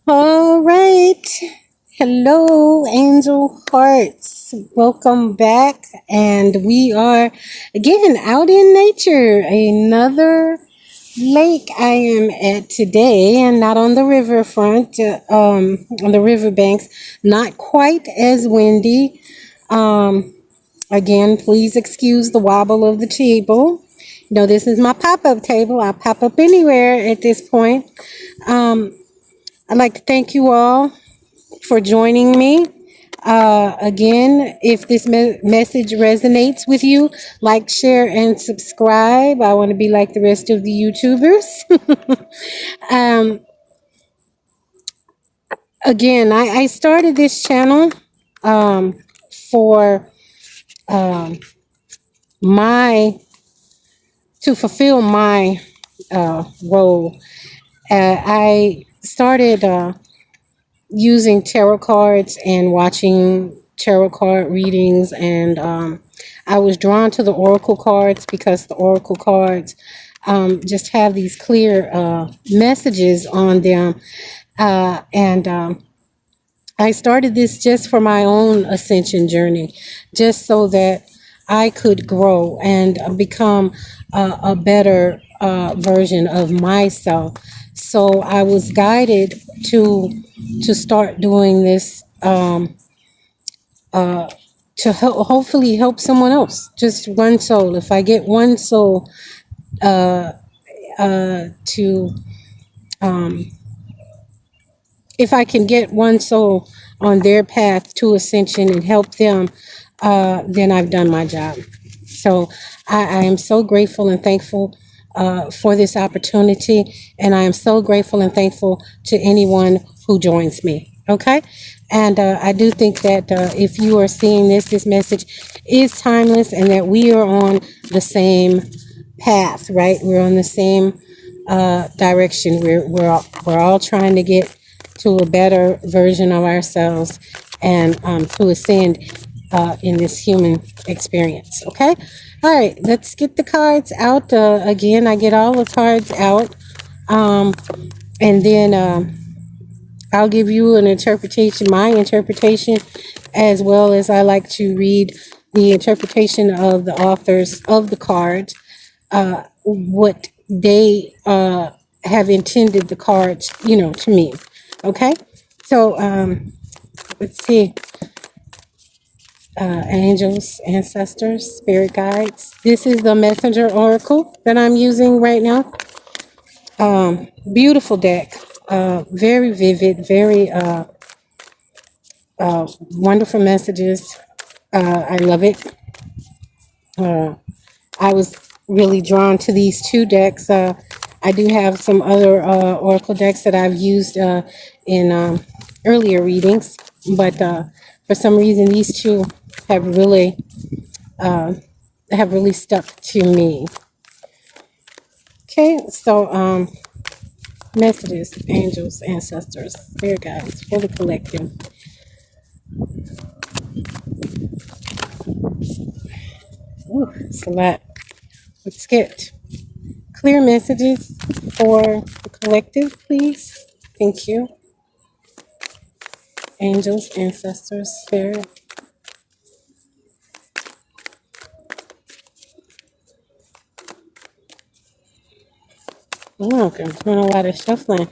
All right. Hello, Angel Hearts. Welcome back. And we are again out in nature. Another lake I am at today, and not on the riverfront, on the riverbanks. Not quite as windy. Um, Again, please excuse the wobble of the table. This is my pop up table. I'll pop up anywhere at this point. Um, I'd like to thank you all for joining me. Again, if this message resonates with you, like, share, and subscribe. I want to be like the rest of the YouTubers. um, again, I started this channel for um, my to fulfill my role. I started using tarot cards and watching tarot card readings, and I was drawn to the oracle cards because the oracle cards just have these clear messages on them. And I started this just for my own ascension journey, just so that I could grow and become a better version of myself. So I was guided to to start doing this to hopefully help someone else, just one soul. If I get one soul to if I can get one soul on their path to ascension and help them, then I've done my job. So I am so grateful and thankful for this opportunity, and I am so grateful and thankful to anyone who joins me. Okay, and I do think that if you are seeing this message is timeless, and that we are on the same path. Right, we're on the same direction. We're all trying to get to a better version of ourselves and to ascend in this human experience. Okay? All right, let's get the cards out. Again, I get all the cards out, um, and then I'll give you an interpretation, my interpretation, as well as I like to read the interpretation of the authors of the cards, what they have intended the cards, to mean. Okay? So, let's see. Angels, ancestors, spirit guides. This is the messenger oracle that I'm using right now. Beautiful deck. Very vivid, very wonderful messages. I love it. I was really drawn to these two decks. I do have some other oracle decks that I've used in earlier readings, but for some reason these two have really stuck to me. Okay, so messages, angels, ancestors, spirit guides for the collective. Ooh, it's a lot. Let's get clear messages for the collective, please. Thank you. Angels, ancestors, spirit. Oh, okay, I'm doing a lot of shuffling.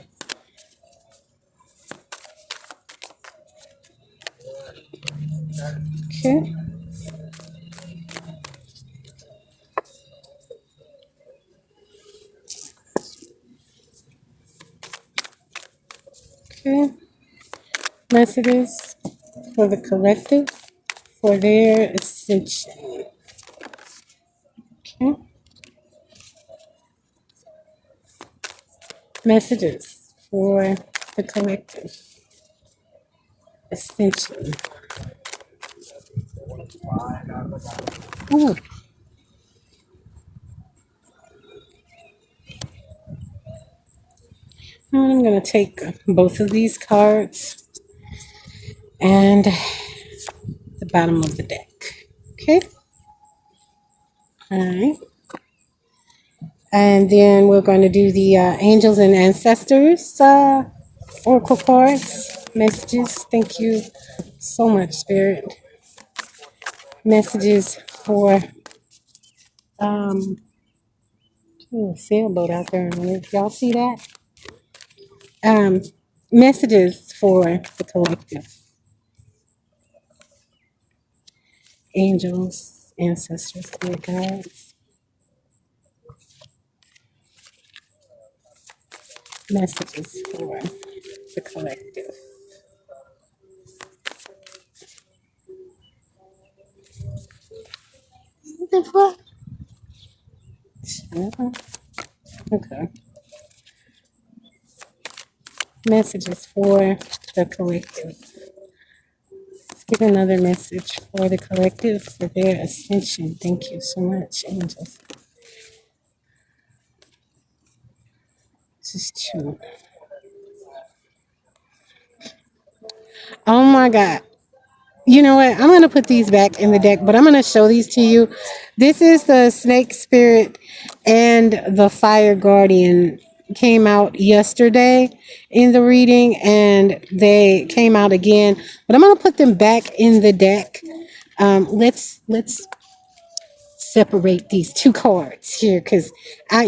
Okay, okay. Messages for the collective for their ascension. Okay. Messages for the collective ascension. Ooh. I'm going to take both of these cards and the bottom of the deck. Okay. All right. And then we're going to do the angels and ancestors Oracle cards, messages. Thank you so much, Spirit. Messages for um sailboat out there. Y'all see that? Um, messages for the collective, angels, ancestors, spirit guides. Messages for the collective. What the fuck? Okay. Messages for the collective. Let's give another message for the collective for their ascension. Thank you so much, angels. This is two. Oh my God. You know what? I'm going to put these back in the deck, but I'm going to show these to you. This is the snake spirit and the fire guardian came out yesterday in the reading, and they came out again, but I'm going to put them back in the deck. Let's separate these two cards here, because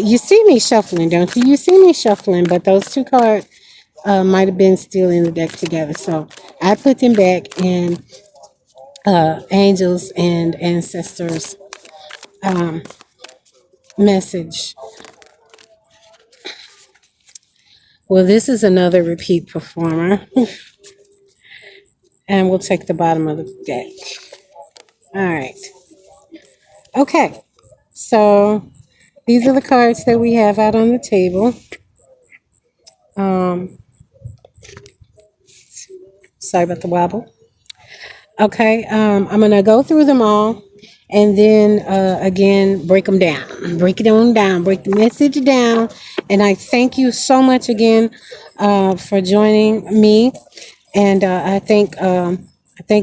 you see me shuffling, don't you? You see me shuffling, but those two cards might have been still in the deck together. So I put them back in angels and ancestors message. Well, this is another repeat performer, and we'll take the bottom of the deck. All right. Okay. So these are the cards that we have out on the table. Um, sorry about the wobble. Okay. I'm gonna go through them all, and then again break them down, break it on down, break the message down. And I thank you so much again for joining me, and I thank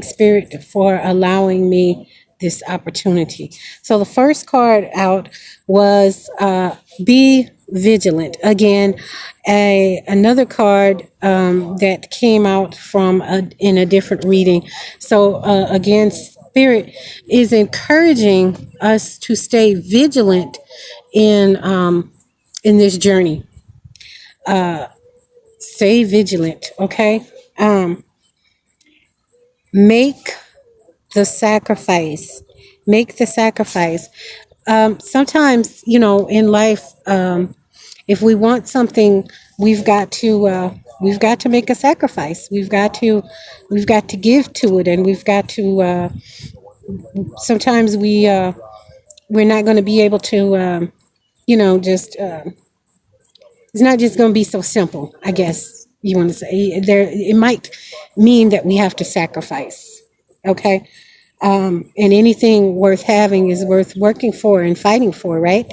Spirit for allowing me this opportunity. So the first card out was be vigilant. Again, another card that came out from in a different reading. So again, Spirit is encouraging us to stay vigilant in this journey. Stay vigilant, okay? Make the sacrifice. Make the sacrifice. Sometimes, in life, if we want something, we've got to make a sacrifice. We've got to give to it, and we've got to. Sometimes we're not going to be able to, just. It's not just going to be so simple, I guess you want to say. It might mean that we have to sacrifice. Okay. And anything worth having is worth working for and fighting for, right?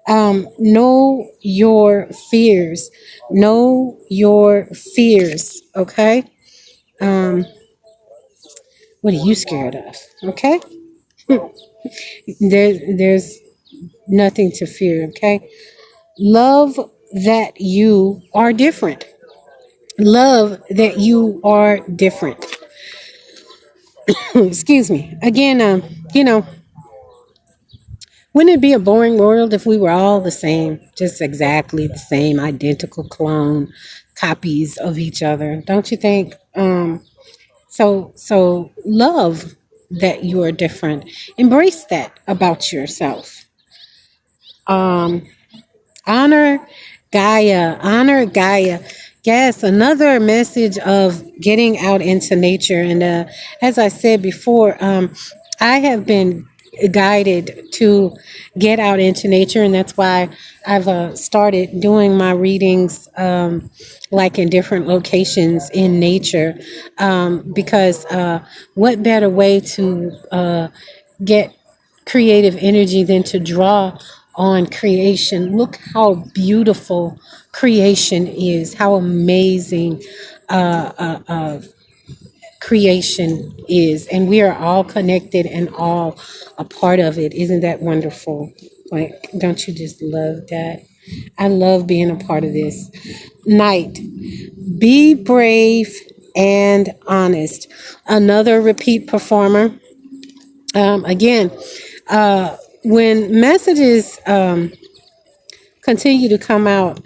Know your fears. Know your fears. Okay. What are you scared of? Okay. There's nothing to fear. Okay. Love that you are different. Love that you are different. Excuse me. Again, you know, wouldn't it be a boring world if we were all the same, just exactly the same, identical clone copies of each other? Don't you think? So love that you are different. Embrace that about yourself. Um, honor Gaia. Honor Gaia. Yes, another message of getting out into nature. And as I said before, I have been guided to get out into nature, and that's why I've started doing my readings like in different locations in nature. Because what better way to get creative energy than to draw on creation? Look how beautiful creation is, how amazing creation is, and we are all connected and all a part of it. Isn't that wonderful? Like, don't you just love that? I love being a part of this. Night, be brave and honest. Another repeat performer. Again, when messages continue to come out,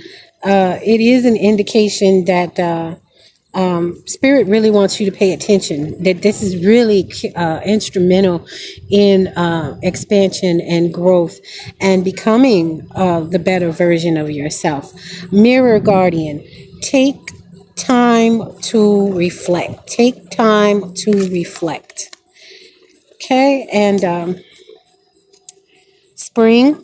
it is an indication that Spirit really wants you to pay attention, that this is really instrumental in expansion and growth and becoming the better version of yourself. Mirror Guardian, take time to reflect. Take time to reflect. Okay, and Spring,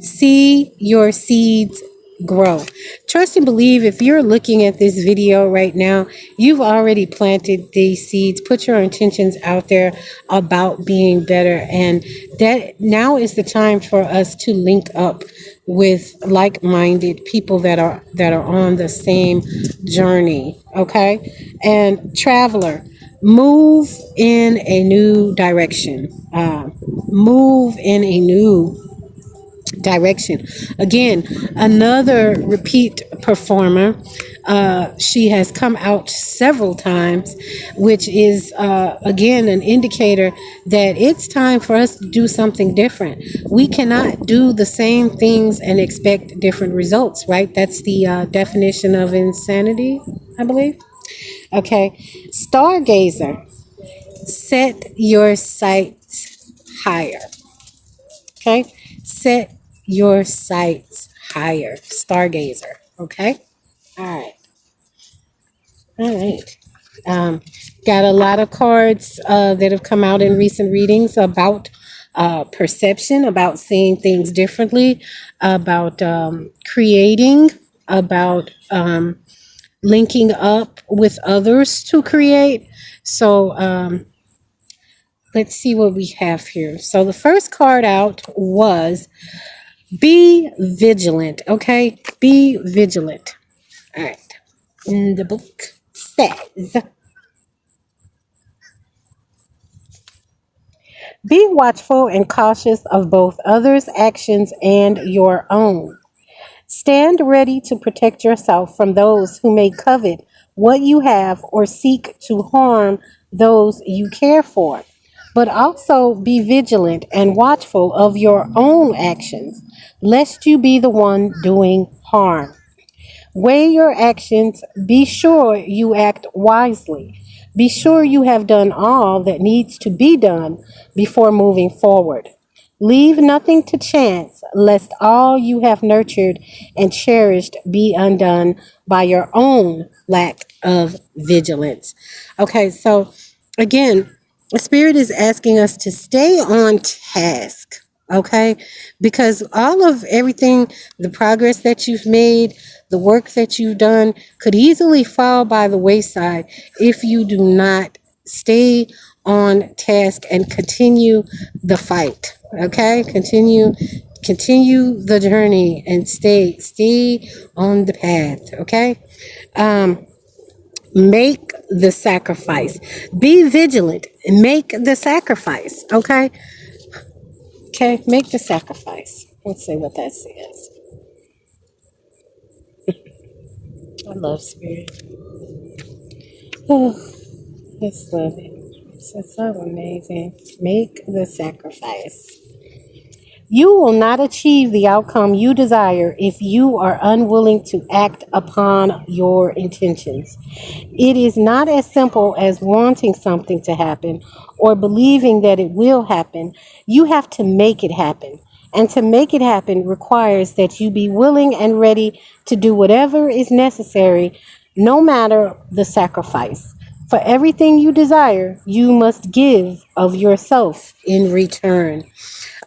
see your seeds grow. Trust and believe, if you're looking at this video right now, you've already planted these seeds. Put your intentions out there about being better. And that now is the time for us to link up with like-minded people that are on the same journey. Okay. And Traveler, move in a new direction. Move in a new direction. Again, another repeat performer. She has come out several times, which is again an indicator that it's time for us to do something different. We cannot do the same things and expect different results, right? That's the definition of insanity, I believe. Okay, Stargazer, set your sights higher. Okay, set your sights higher. Stargazer. Okay, all right, all right. Um, got a lot of cards that have come out in recent readings about perception, about seeing things differently, about creating, about linking up with others to create. So let's see what we have here. So the first card out was be vigilant. Okay, be vigilant. All right. And the book says, be watchful and cautious of both others' actions and your own. Stand ready to protect yourself from those who may covet what you have or seek to harm those you care for. But also be vigilant and watchful of your own actions, lest you be the one doing harm. Weigh your actions. Be sure you act wisely. Be sure you have done all that needs to be done before moving forward. Leave nothing to chance, lest all you have nurtured and cherished be undone by your own lack of vigilance. Okay, so again, the Spirit is asking us to stay on task, okay? Because all of everything, the progress that you've made, the work that you've done could easily fall by the wayside if you do not stay on task and continue the fight, okay? Continue the journey and stay on the path, okay? Make the sacrifice. Be vigilant. Make the sacrifice. Okay. Okay. Make the sacrifice. Let's see what that says. I love Spirit. Oh, just love it. It's so amazing. Make the sacrifice. You will not achieve the outcome you desire if you are unwilling to act upon your intentions. It is not as simple as wanting something to happen or believing that it will happen. You have to make it happen. And to make it happen requires that you be willing and ready to do whatever is necessary, no matter the sacrifice. For everything you desire, you must give of yourself in return.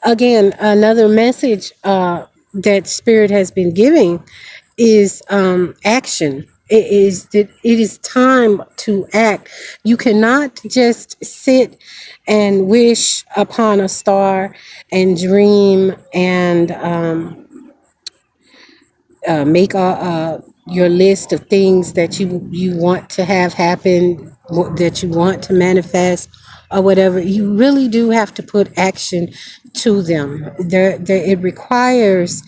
Again, another message that Spirit has been giving is action. It is time to act. You cannot just sit and wish upon a star and dream and make your list of things that you want to have happen, that you want to manifest, or whatever. You really do have to put action to them. It requires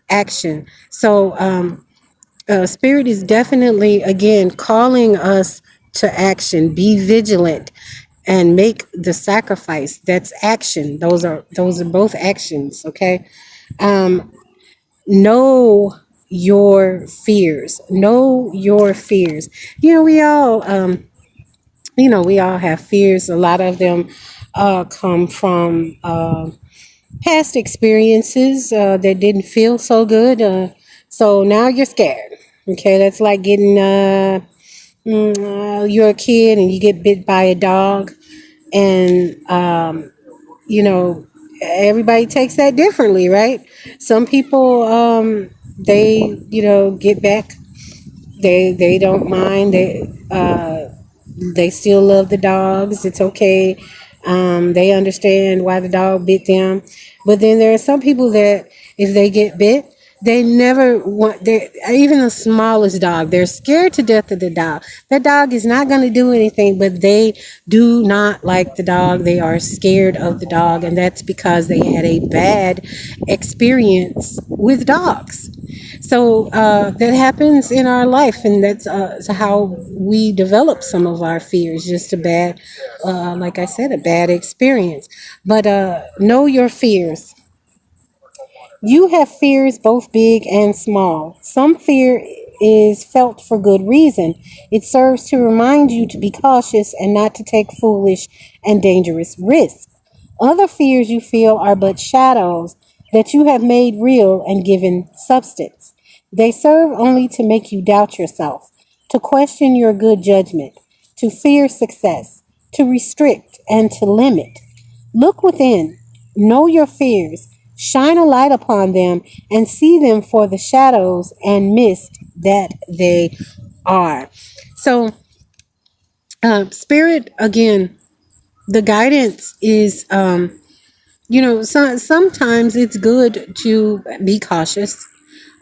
action. So, Spirit is definitely, again, calling us to action. Be vigilant and make the sacrifice. That's action. Those are both actions. Okay. Um, know your fears. Know your fears. We all we all have fears. A lot of them come from past experiences that didn't feel so good. So now you're scared. Okay, that's like getting you're a kid and you get bit by a dog, and everybody takes that differently, right? Some people they get back. They don't mind. They still love the dogs. It's okay. They understand why the dog bit them. But then there are some people that if they get bit, they never want, they even the smallest dog, they're scared to death of the dog. That dog is not going to do anything, but they do not like the dog. They are scared of the dog, and that's because they had a bad experience with dogs. So that happens in our life, and that's how we develop some of our fears. Just a bad, like I said, a bad experience. But know your fears. You have fears both big and small. Some fear is felt for good reason. It serves to remind you to be cautious and not to take foolish and dangerous risks. Other fears you feel are but shadows that you have made real and given substance. They serve only to make you doubt yourself, to question your good judgment, to fear success, to restrict and to limit. Look within, know your fears, shine a light upon them, and see them for the shadows and mist that they are. So, Spirit, again, the guidance is, sometimes it's good to be cautious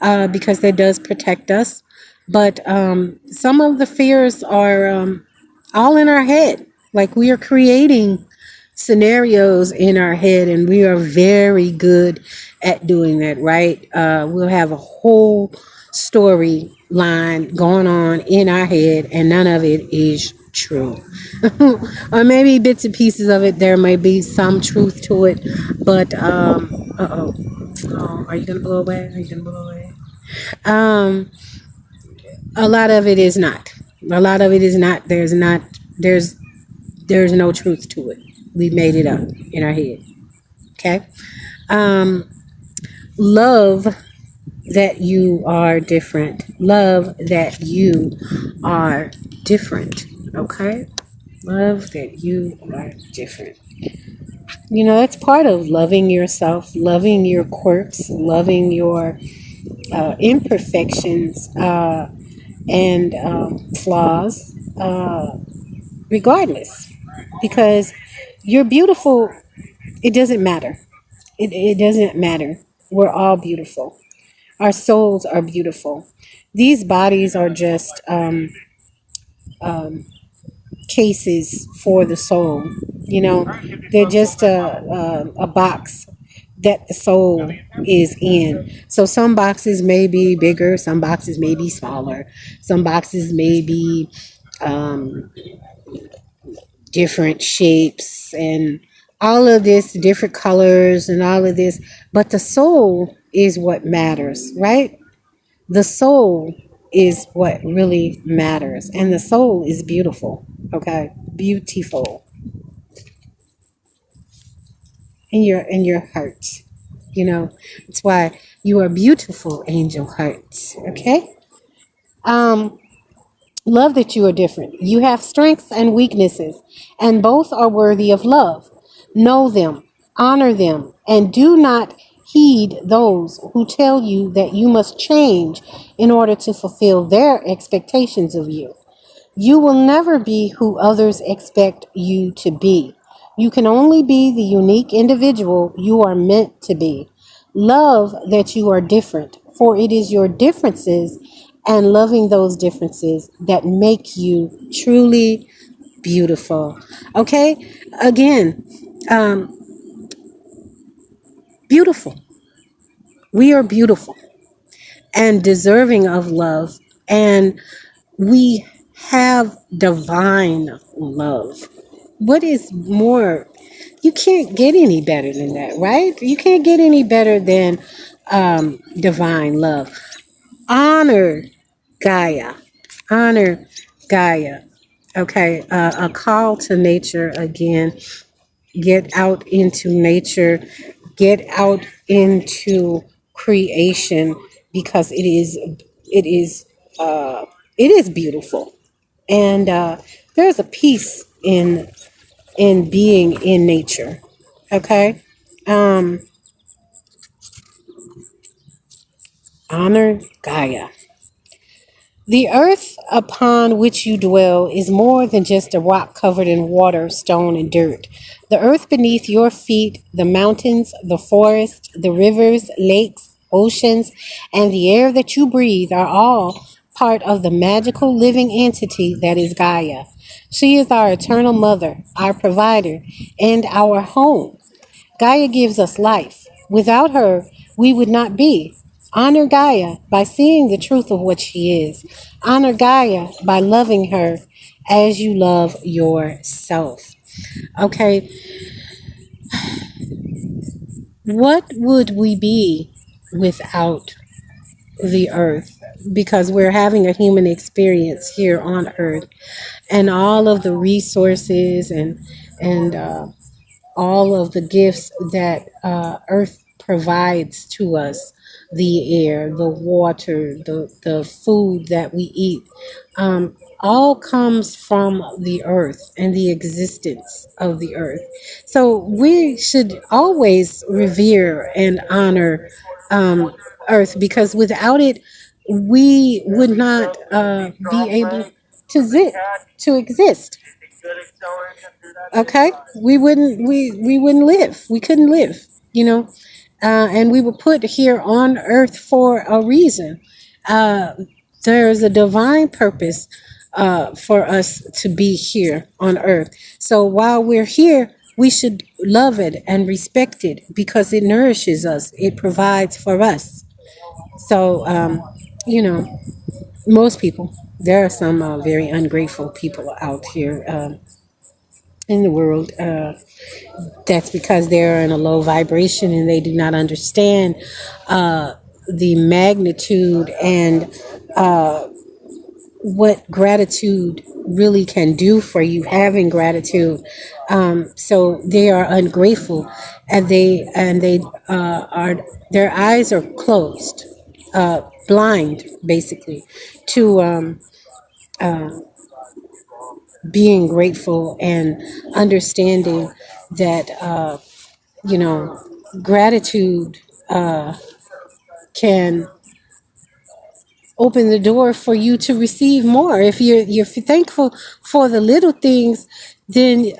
because that does protect us. But some of the fears are all in our head. Like we are creating scenarios in our head, and we are very good at doing that, right? We'll have a whole storyline going on in our head, and none of it is true. Or maybe bits and pieces of it, there may be some truth to it, but are you gonna blow away? Are you gonna blow away? Um, a lot of it is not. A lot of it is not. There's there's no truth to it. We made it up in our head. Okay. Um, love that you are different. Love that you are different. Okay. Love that you are different. That's part of loving yourself, loving your quirks, loving your imperfections and flaws, regardless. Because you're beautiful, it doesn't matter. It doesn't matter. We're all beautiful. Our souls are beautiful. These bodies are just cases for the soul. They're just a box that the soul is in. So some boxes may be bigger, some boxes may be smaller, some boxes may be um, different shapes and all of this, different colors and all of this. But the soul is what matters, right? The soul is what really matters. And the soul is beautiful, okay? Beautiful in your heart. It's why you are beautiful, angel hearts, okay? Um, Love that you are different. You have strengths and weaknesses, and both are worthy of love. Know them, honor them, and do not heed those who tell you that you must change in order to fulfill their expectations of you. You will never be who others expect you to be. You can only be the unique individual you are meant to be. Love that you are different, for it is your differences and loving those differences that make you truly beautiful. Okay? Again, um, beautiful. We are beautiful. and deserving of love. And we have divine love. What is more? You can't get any better than that, right? You can't get any better than divine love. Honor Gaia. Honor Gaia. Okay, a call to nature again. Get out into nature, get out into creation because it is it is beautiful, and there's a peace in being in nature. Okay, um, honor Gaia. The earth upon which you dwell is more than just a rock covered in water, stone, and dirt. The earth beneath your feet, the mountains, the forest, the rivers, lakes, oceans, and the air that you breathe are all part of the magical living entity that is Gaia. She is our eternal mother, our provider, and our home. Gaia gives us life. Without her, we would not be. Honor Gaia by seeing the truth of what she is. Honor Gaia by loving her as you love yourself. Okay, what would we be without the earth? Because we're having a human experience here on earth, and all of the resources and all of the gifts that earth provides to us, the air, the water, the food that we eat, all comes from the earth and the existence of the earth. So we should always revere and honor earth, because without it we would not be able to exist. Okay, we wouldn't live, we couldn't live, and we were put here on earth for a reason. uh, there's a divine purpose for us to be here on earth. So while we're here, we should love it and respect it because it nourishes us, it provides for us. So you know most people, there are some very ungrateful people out here in the world. That's because they're in a low vibration and they do not understand the magnitude and what gratitude really can do for you, having gratitude. So they are ungrateful, and they are, their eyes are closed, blind basically, to being grateful and understanding that you know gratitude can open the door for you to receive more. If you're thankful for the little things, then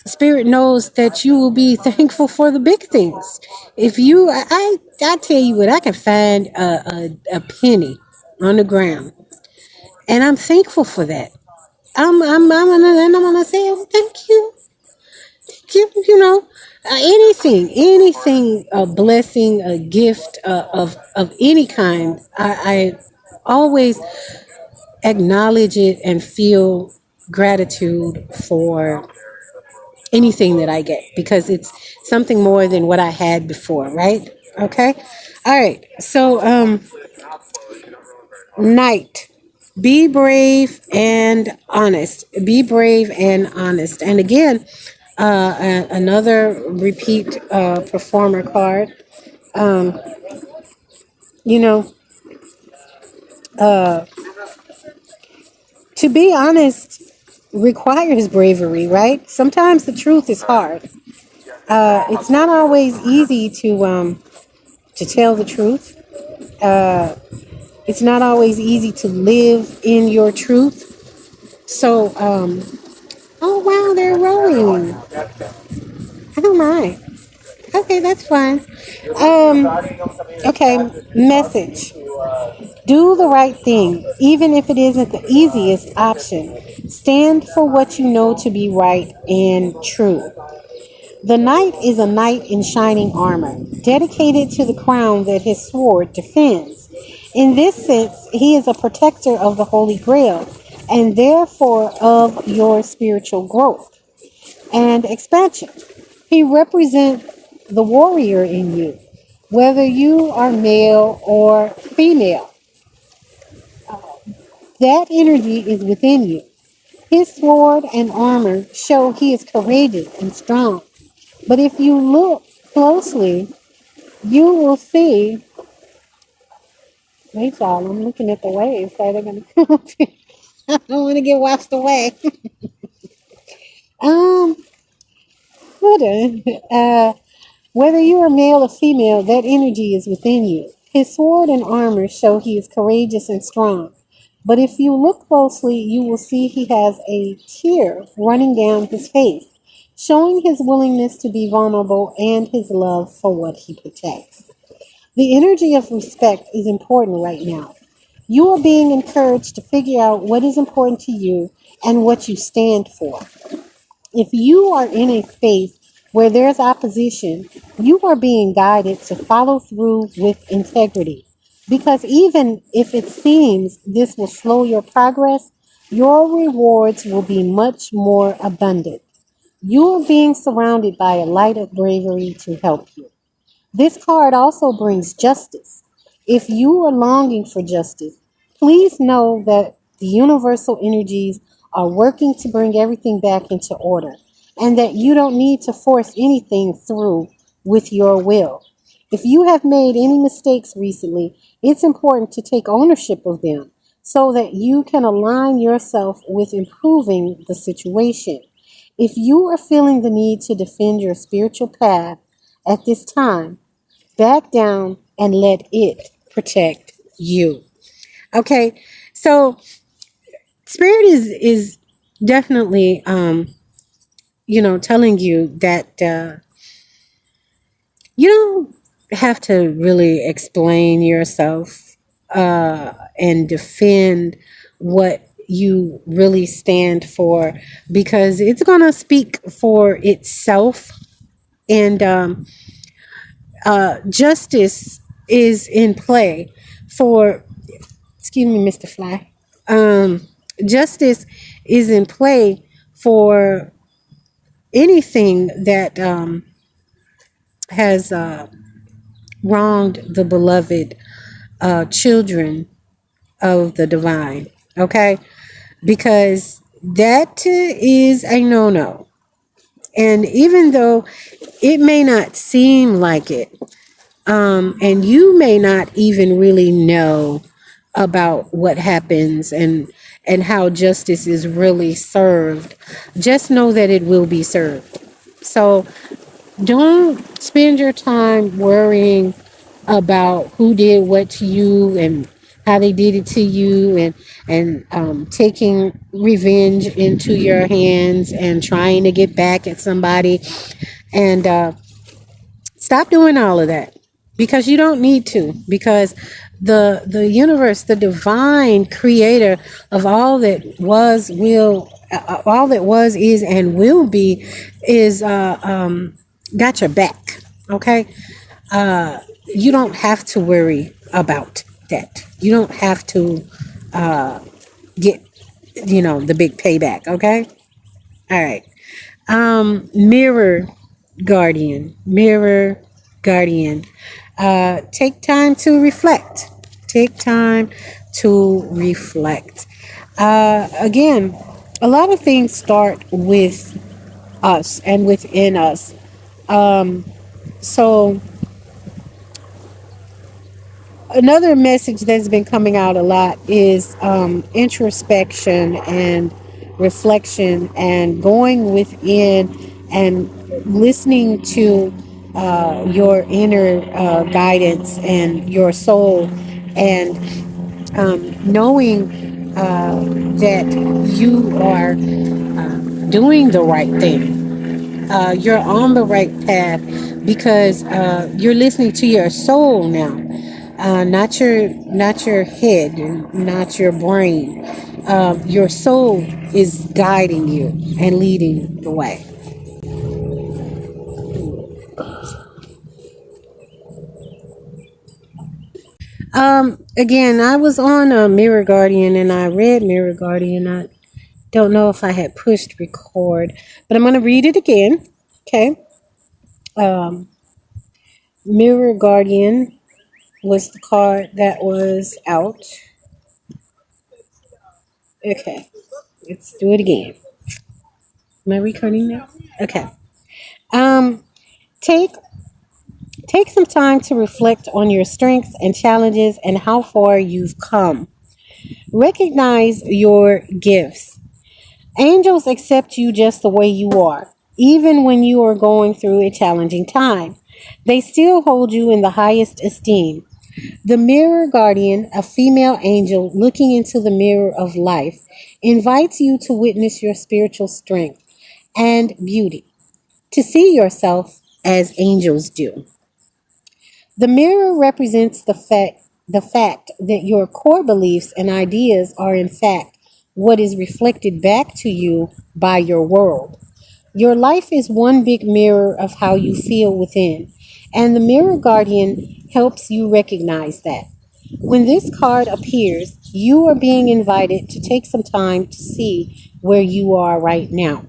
spirit knows that you will be thankful for the big things. If you I tell you what, I can find a penny on the ground, and I'm thankful for that. I'm gonna say, "Oh, thank you, anything, a blessing, a gift of any kind. I always acknowledge it and feel gratitude for anything that I get, because it's something more than what I had before, right? Okay. All right. So night. Be brave and honest. Be brave and honest. And again, another repeat performer card. Um, you know, to be honest requires bravery, right? Sometimes the truth is hard. It's not always easy to tell the truth. It's not always easy to live in your truth. So, oh wow, they're rolling. I don't mind. Okay, that's fine. Um, okay, message. Do the right thing, even if it isn't the easiest option. Stand for what you know to be right and true. The knight is a knight in shining armor, dedicated to the crown that his sword defends. In this sense, he is a protector of the Holy Grail and therefore of your spiritual growth and expansion. He represents the warrior in you, whether you are male or female. That energy is within you. His sword and armor show he is courageous and strong. But if you look closely, you will see. Wait, y'all, I'm looking at the waves. So they're gonna come up here. I don't want to get washed away. um, hold on. Whether you are male or female, that energy is within you. His sword and armor show he is courageous and strong. But if you look closely, you will see he has a tear running down his face, showing his willingness to be vulnerable and his love for what he protects. The energy of respect is important right now. You are being encouraged to figure out what is important to you and what you stand for. If you are in a space where there's opposition, you are being guided to follow through with integrity. Because even if it seems this will slow your progress, your rewards will be much more abundant. You are being surrounded by a light of bravery to help you. This card also brings justice. If you are longing for justice, please know that the universal energies are working to bring everything back into order and that you don't need to force anything through with your will. If you have made any mistakes recently, it's important to take ownership of them so that you can align yourself with improving the situation. If you are feeling the need to defend your spiritual path at this time, back down and let it protect you. Okay, so spirit is definitely telling you that you don't have to really explain yourself and defend what you really stand for, because it's gonna speak for itself. And justice is in play for, excuse me, Mr. Fly. Justice is in play for anything that has wronged the beloved children of the divine. Okay, because that is a no-no. And even though it may not seem like it, and you may not even really know about what happens and how justice is really served, just know that it will be served. So don't spend your time worrying about who did what to you and how they did it to you, and taking revenge into your hands and trying to get back at somebody. And stop doing all of that, because you don't need to, because the universe, the divine creator of all that was, will, all that was, is, and will be, is got your back. Okay, you don't have to worry about that. You don't have to get the big payback. Okay, all right. Mirror guardian, mirror guardian. Take time to reflect. Take time to reflect. Again, a lot of things start with us and within us. So another message that's been coming out a lot is introspection and reflection, and going within and listening to your inner guidance and your soul, and knowing that you are doing the right thing. You're on the right path, because you're listening to your soul now, not your head, not your brain. Your soul is guiding you and leading the way. Again, I was on a Mirror Guardian and I read Mirror Guardian. I don't know if I had pushed record, but I'm going to read it again. Okay. Um, Mirror Guardian was the card that was out. Okay. Let's do it again. Am I recording now? Okay. Um, take take some time to reflect on your strengths and challenges and how far you've come. Recognize your gifts. Angels accept you just the way you are, even when you are going through a challenging time. They still hold you in the highest esteem. The Mirror Guardian, a female angel looking into the mirror of life, invites you to witness your spiritual strength and beauty, to see yourself as angels do. The mirror represents the fact that your core beliefs and ideas are in fact what is reflected back to you by your world. Your life is one big mirror of how you feel within, and the Mirror Guardian helps you recognize that. When this card appears, you are being invited to take some time to see where you are right now.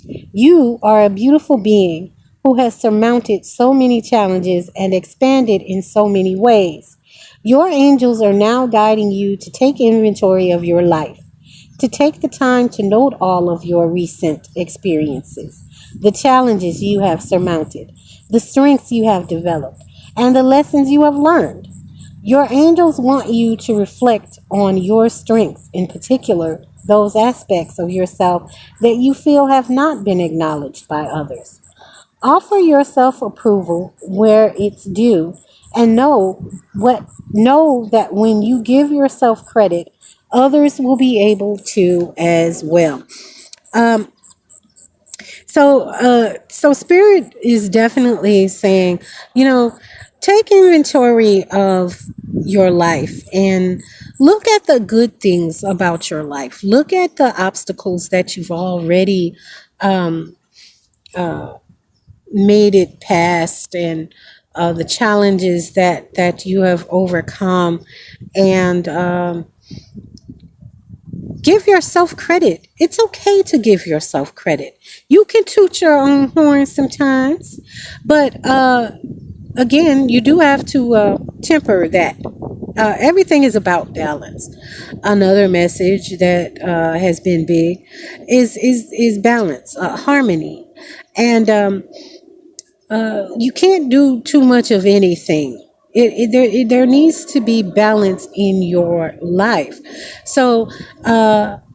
You are a beautiful being who has surmounted so many challenges and expanded in so many ways. Your angels are now guiding you to take inventory of your life, to take the time to note all of your recent experiences, the challenges you have surmounted, the strengths you have developed, and the lessons you have learned. Your angels want you to reflect on your strengths, in particular, those aspects of yourself that you feel have not been acknowledged by others. Offer yourself approval where it's due and know that when you give yourself credit, others will be able to as well. Um, so spirit is definitely saying, you know, take inventory of your life and look at the good things about your life. Look at the obstacles that you've already um, made it past, and the challenges that you have overcome, and give yourself credit. It's okay to give yourself credit. You can toot your own horn sometimes, but again, you do have to temper that. Everything is about balance. Another message that has been big is balance, harmony, and you can't do too much of anything. There needs to be balance in your life. So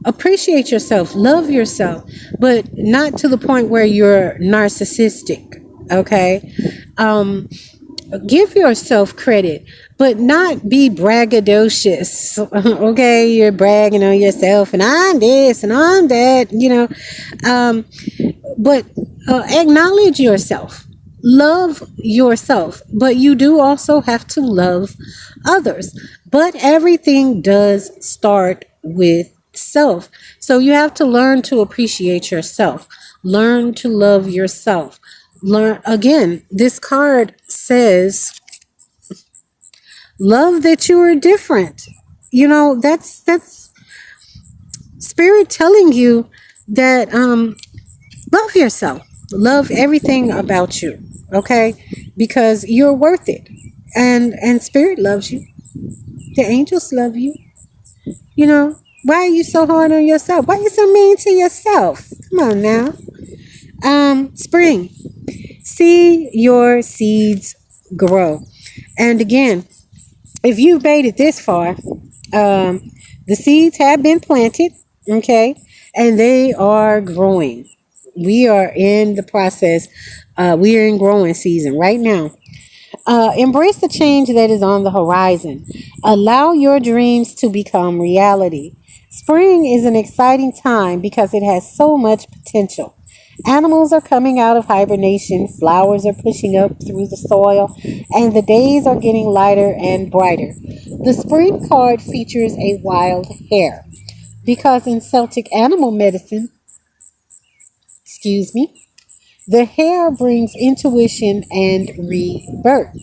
appreciate yourself, love yourself, but not to the point where you're narcissistic. Okay, give yourself credit, but not be braggadocious. Okay, you're bragging on yourself, and I'm this and I'm that. Um, but acknowledge yourself, love yourself, but you do also have to love others. But everything does start with self. So you have to learn to appreciate yourself, learn to love yourself. Learn again, this card says love that you are different. That's spirit telling you that love yourself, love everything about you, okay, because you're worth it, and spirit loves you, the angels love you. Why are you so hard on yourself? Why are you so mean to yourself? Come on now. Spring, see your seeds grow. And again, if you've made it this far, um, the seeds have been planted, okay, and they are growing. We are in the process. We are in growing season right now. Embrace the change that is on the horizon. Allow your dreams to become reality. Spring is an exciting time because it has so much potential. Animals are coming out of hibernation, flowers are pushing up through the soil, and the days are getting lighter and brighter. The spring card features a wild hare because in Celtic animal medicine, excuse me, The hare brings intuition and rebirth.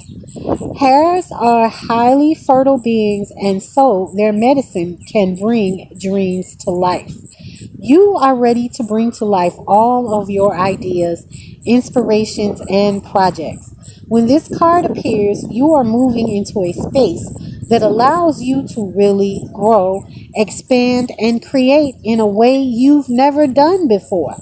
Hares are highly fertile beings, and so their medicine can bring dreams to life. You are ready to bring to life all of your ideas, inspirations, and projects. When this card appears, you are moving into a space that allows you to really grow, expand, and create in a way you've never done before.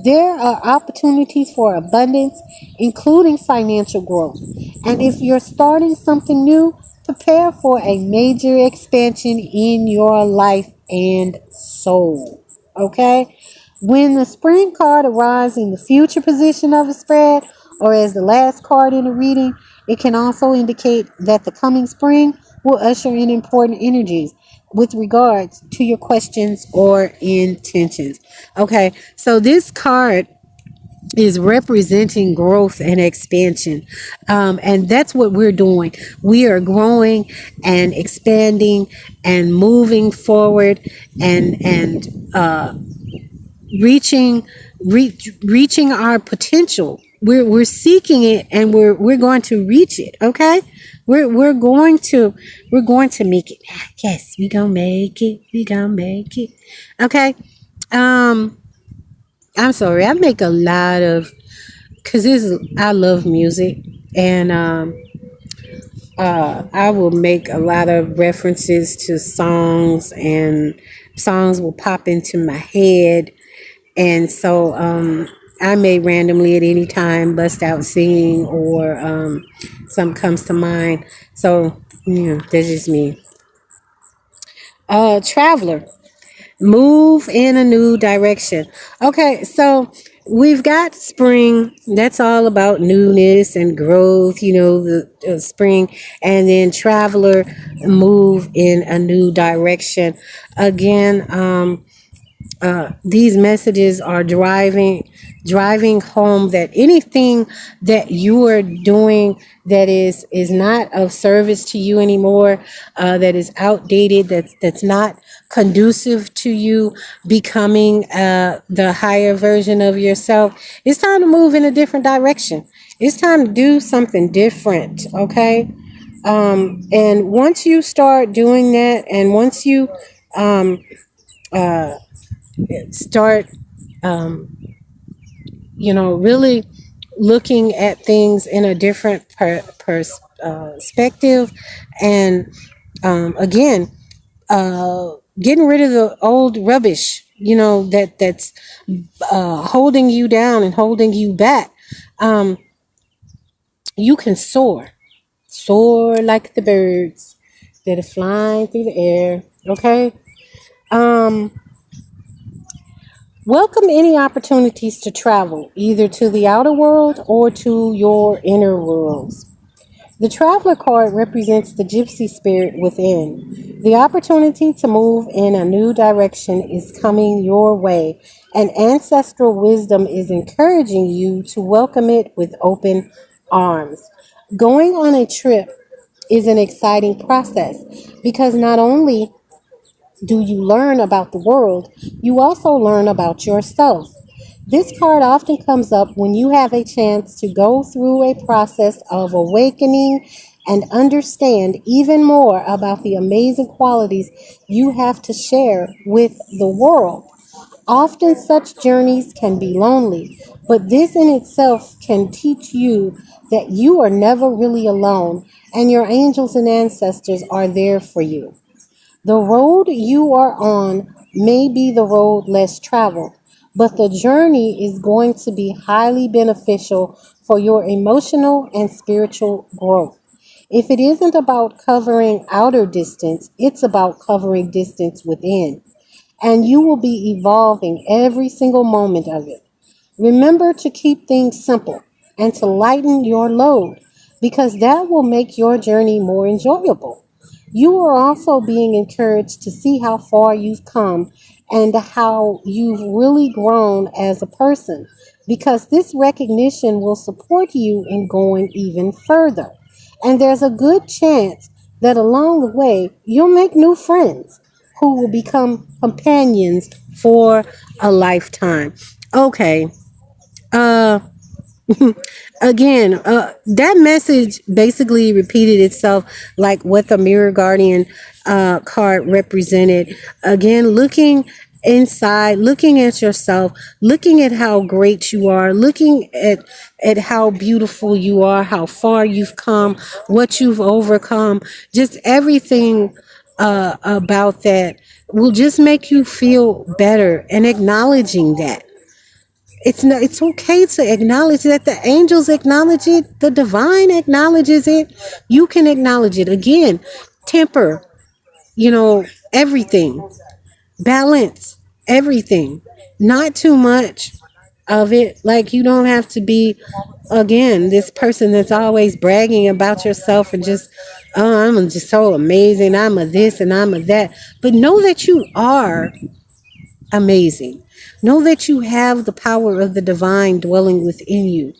There are opportunities for abundance, including financial growth. And if you're starting something new, prepare for a major expansion in your life and soul. Okay? When the spring card arrives in the future position of a spread, or as the last card in a reading, it can also indicate that the coming spring will usher in important energies with regards to your questions or intentions. Okay, so this card is representing growth and expansion. And that's what we're doing. We are growing and expanding and moving forward and reaching reaching our potential. We're seeking it, and we're going to reach it. Okay, we're going to make it. Yes, we gonna make it. We gonna make it. Okay. Um, I'm sorry. I make a lot of because I love music, and I will make a lot of references to songs, and songs will pop into my head, and so I may randomly at any time bust out singing, or something comes to mind. So that's just me. Traveler. Move in a new direction. Okay, so we've got spring. That's all about newness and growth, the spring. And then traveler, move in a new direction. Again, these messages are driving home that anything that you are doing that is not of service to you anymore, that is outdated, that's not conducive to you becoming the higher version of yourself. It's time to move in a different direction. It's time to do something different. Okay. And once you start doing that, and once you um, start really looking at things in a different perspective, and again, getting rid of the old rubbish, that's holding you down and holding you back. um, you can soar like the birds that are flying through the air. Okay. um, Welcome any opportunities to travel, either to the outer world or to your inner worlds. The traveler card represents the gypsy spirit within. The opportunity to move in a new direction is coming your way, and ancestral wisdom is encouraging you to welcome it with open arms. Going on a trip is an exciting process because not only do you learn about the world, you also learn about yourself. This card often comes up when you have a chance to go through a process of awakening and understand even more about the amazing qualities you have to share with the world. Often such journeys can be lonely, but this in itself can teach you that you are never really alone, and your angels and ancestors are there for you. The road you are on may be the road less traveled, but the journey is going to be highly beneficial for your emotional and spiritual growth. If it isn't about covering outer distance, it's about covering distance within. And you will be evolving every single moment of it. Remember to keep things simple and to lighten your load, because that will make your journey more enjoyable. You are also being encouraged to see how far you've come and how you've really grown as a person, because this recognition will support you in going even further. And there's a good chance that along the way you'll make new friends who will become companions for a lifetime. Okay, Uh, again, that message basically repeated itself like what the Mirror Guardian card represented. Again, looking inside, looking at yourself, looking at how great you are, looking at how beautiful you are, how far you've come, what you've overcome, just everything about that will just make you feel better, and acknowledging that it's okay to acknowledge that. The angels acknowledge it, the divine acknowledges it, you can acknowledge it. Again, temper, everything, balance everything, not too much of it. Like, you don't have to be, again, this person that's always bragging about yourself and just, oh, I'm just so amazing, I'm a this and I'm a that. But know that you are amazing. Know that you have the power of the divine dwelling within you.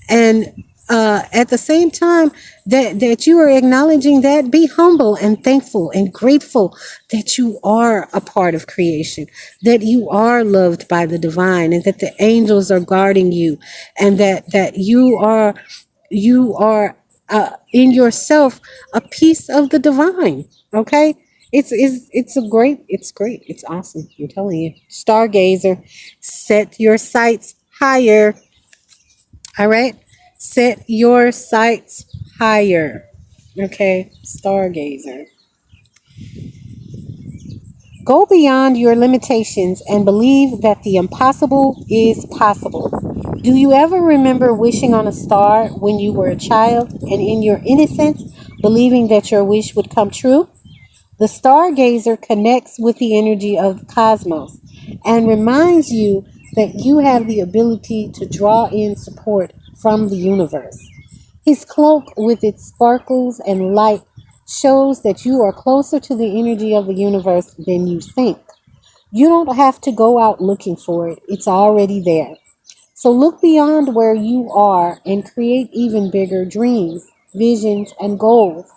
And at the same time that you are acknowledging that, be humble and thankful and grateful that you are a part of creation, that you are loved by the divine, and that the angels are guarding you, and that you are in yourself a piece of the divine. Okay, it's great, it's awesome, I'm telling you. Stargazer, set your sights higher. All right, set your sights higher. Okay, stargazer, go beyond your limitations and believe that the impossible is possible. Do you ever remember wishing on a star when you were a child and in your innocence believing that your wish would come true? The stargazer connects with the energy of the cosmos and reminds you that you have the ability to draw in support from the universe. His cloak, with its sparkles and light, shows that you are closer to the energy of the universe than you think. You don't have to go out looking for it, it's already there. So look beyond where you are and create even bigger dreams, visions, and goals.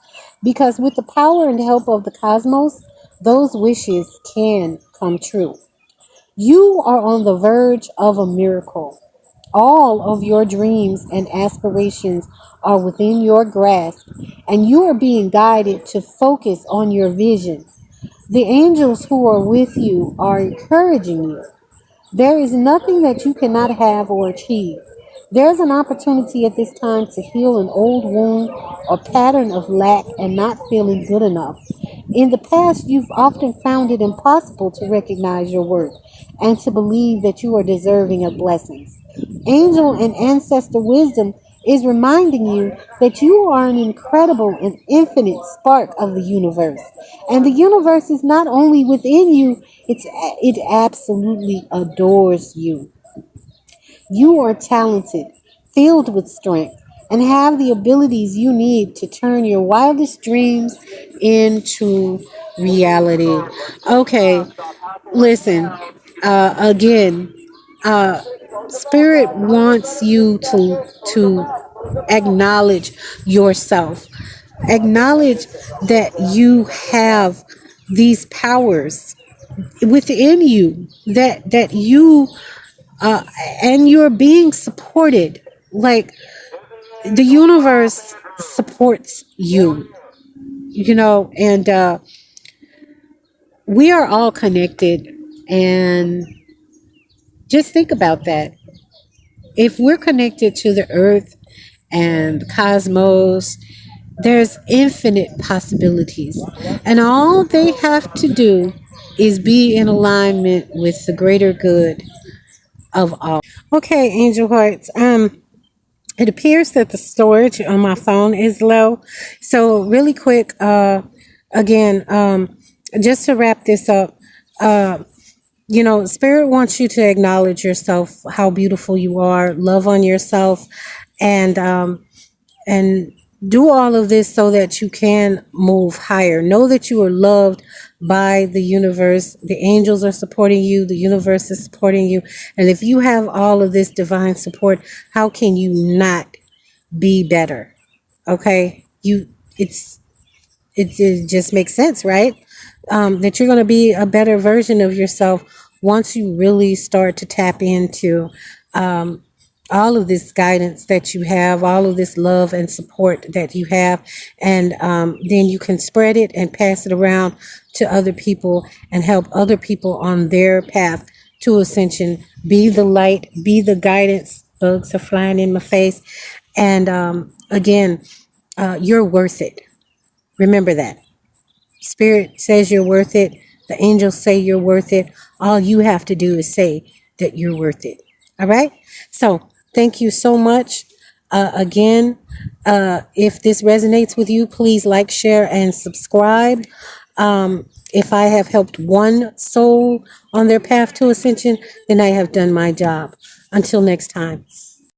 Because with the power and help of the cosmos, those wishes can come true. You are on the verge of a miracle. All of your dreams and aspirations are within your grasp, and you are being guided to focus on your vision. The angels who are with you are encouraging you. There is nothing that you cannot have or achieve. There's an opportunity at this time to heal an old wound or pattern of lack and not feeling good enough. In the past, you've often found it impossible to recognize your worth and to believe that you are deserving of blessings. Angel and ancestor wisdom is reminding you that you are an incredible and infinite spark of the universe. And the universe is not only within you, it absolutely adores you. You are talented, filled with strength, and have the abilities you need to turn your wildest dreams into reality. Okay, listen, again, uh, Spirit wants you to acknowledge yourself. Acknowledge that you have these powers within you, that you uh, and you're being supported. Like, the universe supports you, and we are all connected. And just think about that. If we're connected to the earth and the cosmos, there's infinite possibilities. And all they have to do is be in alignment with the greater good of all. Okay, Angel Hearts. It appears that the storage on my phone is low. So really quick, again, just to wrap this up, Spirit wants you to acknowledge yourself, how beautiful you are, love on yourself, and and do all of this so that you can move higher. Know that you are loved by the universe. The angels are supporting you, the universe is supporting you. And if you have all of this divine support, how can you not be better? Okay? It just makes sense, right? That you're going to be a better version of yourself once you really start to tap into all of this guidance that you have, all of this love and support that you have, and then you can spread it and pass it around to other people and help other people on their path to ascension. Be the light, be the guidance. Bugs are flying in my face. And again, you're worth it. Remember that. Spirit says you're worth it. The angels say you're worth it. All you have to do is say that you're worth it. All right? So thank you so much. Again, if this resonates with you, please like, share, and subscribe. If I have helped one soul on their path to ascension, then I have done my job. Until next time.